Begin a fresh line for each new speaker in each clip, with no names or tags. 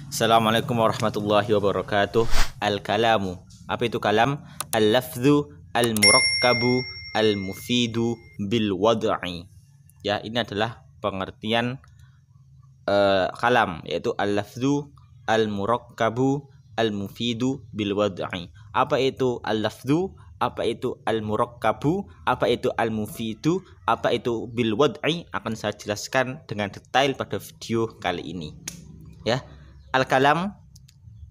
Assalamualaikum warahmatullahi wabarakatuh. Al-kalamu. Apa itu kalam? Al-lafdhu al-murakkabu al-mufidu bil wad'i. Ya, ini adalah pengertian kalam, yaitu al-lafdhu al-murakkabu al-mufidu bil wad'i. Apa itu al-lafdhu? Apa itu al-murakkabu? Apa itu al-mufidu? Apa itu bil wad'i? Akan saya jelaskan dengan detail pada video kali ini. Ya. Al-kalam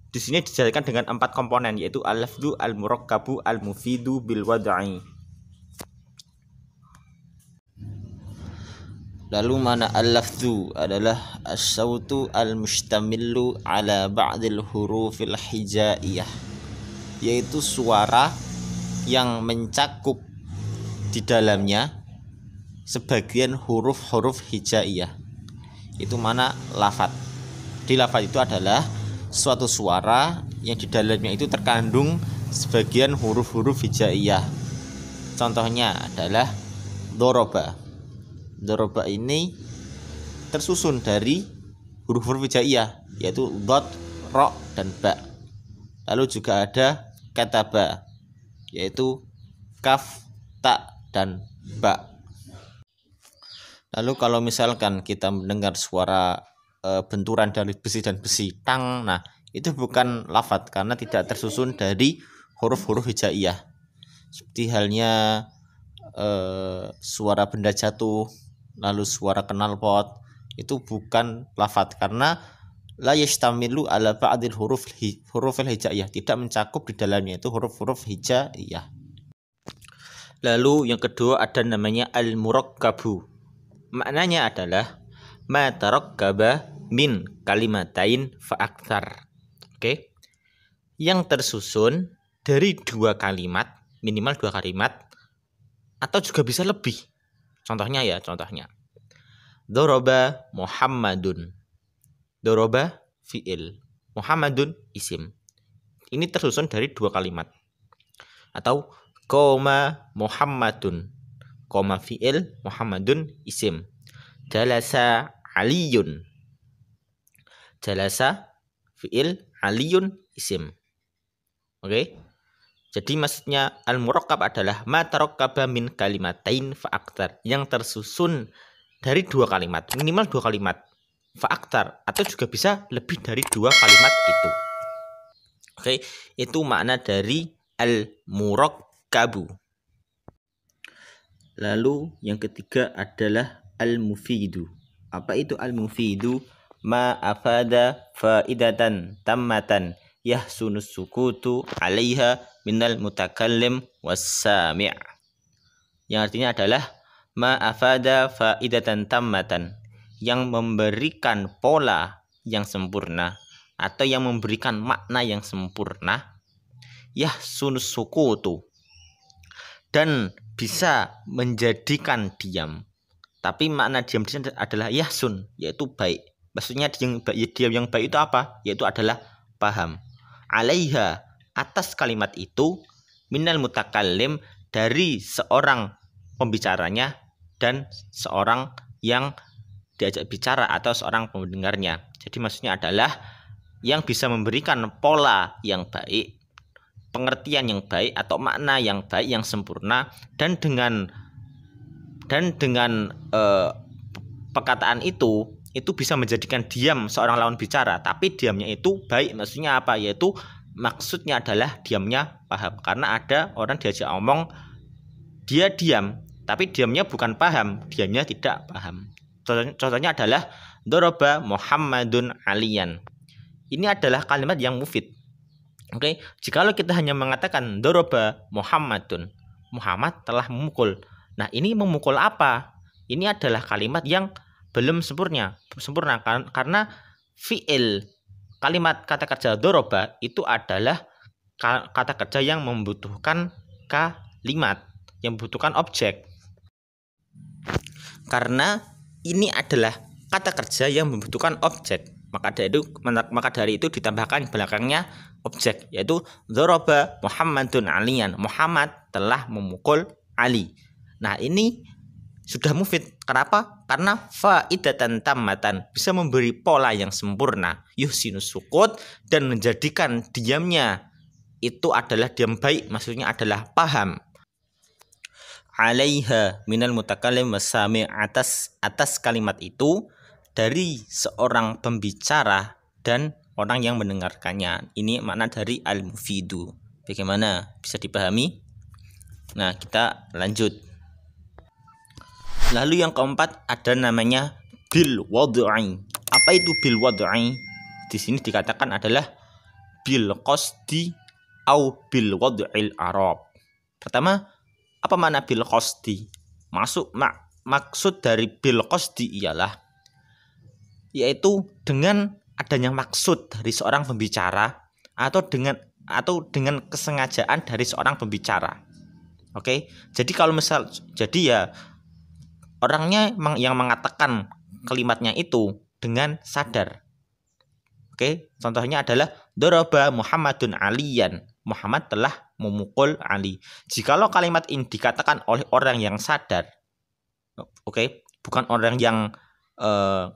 di sini dijelaskan dengan 4 komponen, yaitu al-lafdhu al-murakkabu al-mufidu bil wad'i. Lalu mana al-lafdhu? Adalah as-sautu al-mustamillu ala ba'dil hurufil hijaiyah, yaitu suara yang mencakup di dalamnya sebagian huruf-huruf hijaiyah. Itu mana lafadz. Di lafadz itu adalah suatu suara yang di dalamnya itu terkandung sebagian huruf-huruf hijaiyah. Contohnya adalah doroba. Doroba ini tersusun dari huruf-huruf hijaiyah, yaitu dhad, ra, dan ba. Lalu juga ada kataba, yaitu kaf, ta, dan ba. Lalu kalau misalkan kita mendengar suara benturan dari besi dan besi, tang, nah itu bukan lafadz karena tidak tersusun dari huruf-huruf hijaiyah. Seperti halnya suara benda jatuh, lalu suara knalpot, itu bukan lafadz karena la yastamilu ala ba'dil hurufil hijaiyah, tidak mencakup di dalamnya itu huruf-huruf hijaiyah. Lalu yang kedua ada namanya al-murakkabu. Maknanya adalah ma tarakkaba min kalimatain fa aktsar. Oke. Yang tersusun dari 2 kalimat, minimal 2 kalimat, atau juga bisa lebih. Contohnya Doroba Muhammadun. Doroba fi'il, Muhammadun isim. Ini tersusun dari 2 kalimat. Atau qoma Muhammadun. Qoma fi'il, Muhammadun isim. Jalasa Aliyun. Jalasa fi'il, Aliyun isim. Oke. Jadi maksudnya al-murakkab adalah ma tarakkaba min kalimatain fa aktsar, yang tersusun dari 2 kalimat, minimal 2 kalimat, fa aktsar, atau juga bisa lebih dari 2 kalimat itu. Oke, itu makna dari al-murakkabu. Lalu yang ketiga adalah al-mufidu. Apa itu al-mufidu? Ma afada faidatan tammatan yahsunus sukutu 'alaiha minal mutakallim was-sami'. Yang artinya adalah ma afada faidatan tammatan, yang memberikan pola yang sempurna atau yang memberikan makna yang sempurna, yahsunus sukutu, dan bisa menjadikan diam. Tapi makna diam di sini adalah yahsun, yaitu baik. Maksudnya diam yang baik itu apa? Yaitu adalah paham. 'Alaiha, atas kalimat itu, minal mutakallim, dari seorang pembicaranya dan seorang yang diajak bicara atau seorang pendengarnya. Jadi maksudnya adalah yang bisa memberikan pola yang baik, pengertian yang baik atau makna yang baik yang sempurna, dan dengan perkataan itu bisa menjadikan diam seorang lawan bicara, tapi diamnya itu baik. Maksudnya apa? Yaitu maksudnya adalah diamnya paham. Karena ada orang diajak omong, dia diam, tapi diamnya bukan paham, diamnya tidak paham. Contohnya adalah doroba Muhammadun aliyan. Ini adalah kalimat yang mufid. Oke, jikalau kita hanya mengatakan doroba Muhammadun, Muhammad telah memukul. Nah, ini memukul apa? Ini adalah kalimat yang belum sempurna karena fi'il, kalimat kata kerja doroba itu adalah kata kerja yang membutuhkan kalimat, yang membutuhkan objek. Karena ini adalah kata kerja yang membutuhkan objek, maka dari itu ditambahkan belakangnya objek, yaitu doroba Muhammadun aliyan, Muhammad telah memukul Ali. Nah, ini sudah mufid. Kenapa? Karena faidatan tammatan, bisa memberi pola yang sempurna, yuhsinus sukut, dan menjadikan diamnya itu adalah diam baik, maksudnya adalah paham. Alaiha minal mutakallim wasami, atas kalimat itu dari seorang pembicara dan orang yang mendengarkannya. Ini makna dari al-mufidu. Bagaimana? Bisa dipahami? Nah, kita lanjut. Lalu yang keempat ada namanya bil wad'i. Apa itu bil wad'i? Di sini dikatakan adalah bil qasdi au bil wad'il arab. Pertama, apa makna bil qasdi? Maksud dari bil qasdi ialah yaitu dengan adanya maksud dari seorang pembicara atau dengan kesengajaan dari seorang pembicara. Oke. Jadi kalau ya orangnya yang mengatakan kalimatnya itu dengan sadar. Oke, contohnya adalah daraba Muhammadun Aliyan. Muhammad telah memukul Ali. Jikalau kalimat ini dikatakan oleh orang yang sadar, oke, bukan orang yang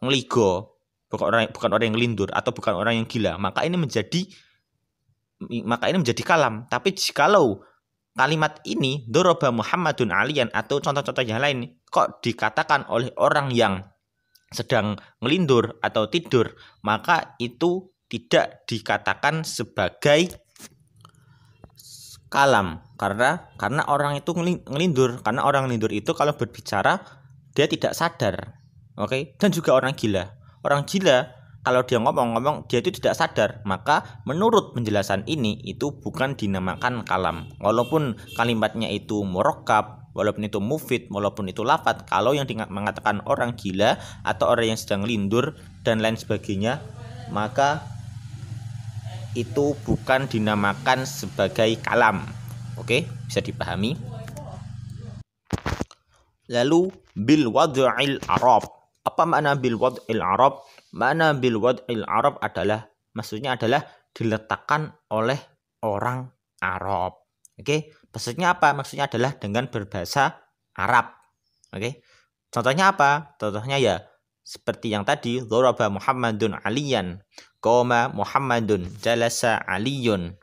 ngeligo, bukan orang yang lindur atau bukan orang yang gila, maka ini menjadi kalam. Tapi jikalau kalimat ini daraba Muhammadun Aliyan atau contoh-contoh yang lain kok dikatakan oleh orang yang sedang melindur atau tidur, maka itu tidak dikatakan sebagai kalam karena orang itu ngelindur. Karena orang ngelindur itu kalau berbicara dia tidak sadar. Oke, dan juga orang gila kalau dia ngomong dia itu tidak sadar, maka menurut penjelasan ini itu bukan dinamakan kalam. Walaupun kalimatnya itu murakkab, walaupun itu mufid, walaupun itu lafadz, kalau yang mengatakan orang gila atau orang yang sedang lindur dan lain sebagainya, maka itu bukan dinamakan sebagai kalam. Oke, bisa dipahami. Lalu bil wad'il arab. Apa makna bil wad'il arab? Makna bil wad'il arab maksudnya adalah diletakkan oleh orang Arab. Oke, maksudnya apa? Maksudnya adalah dengan berbahasa Arab. Oke. Contohnya apa? Contohnya ya seperti yang tadi, daraba Muhammadun Aliyan, qama Muhammadun, jalasa Aliyun,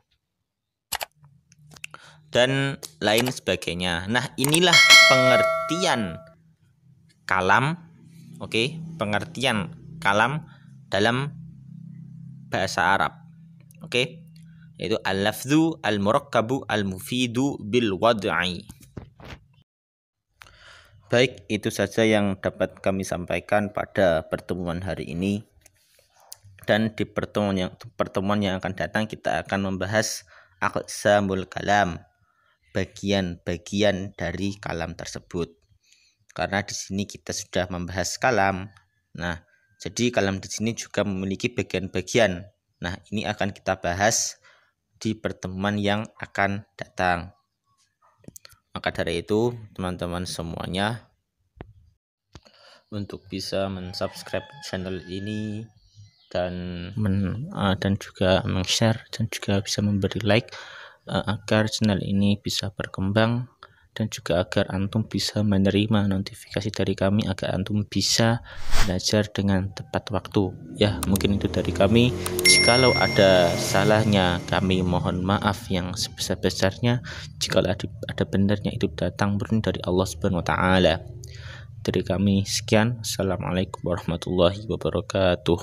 dan lain sebagainya. Nah, inilah pengertian kalam. Oke, pengertian kalam dalam bahasa Arab. Oke. Yaitu al-lafzu al-murakkabu al-mufidu bil wad'i. Baik, itu saja yang dapat kami sampaikan pada pertemuan hari ini. Dan di pertemuan yang akan datang kita akan membahas aqsamul kalam, bagian-bagian dari kalam tersebut. Karena di sini kita sudah membahas kalam. Nah, jadi kalam di sini juga memiliki bagian-bagian. Nah, ini akan kita bahas di pertemuan yang akan datang. Maka dari itu, teman-teman semuanya, untuk bisa mensubscribe channel ini dan juga meng-share dan juga bisa memberi like agar channel ini bisa berkembang, dan juga agar antum bisa menerima notifikasi dari kami, agar antum bisa belajar dengan tepat waktu. Ya, mungkin itu dari kami. Jikalau ada salahnya, kami mohon maaf yang sebesar-besarnya. Jikalau ada benarnya, itu datang murni dari Allah Subhanahu wa taala. Dari kami sekian. Assalamualaikum warahmatullahi wabarakatuh.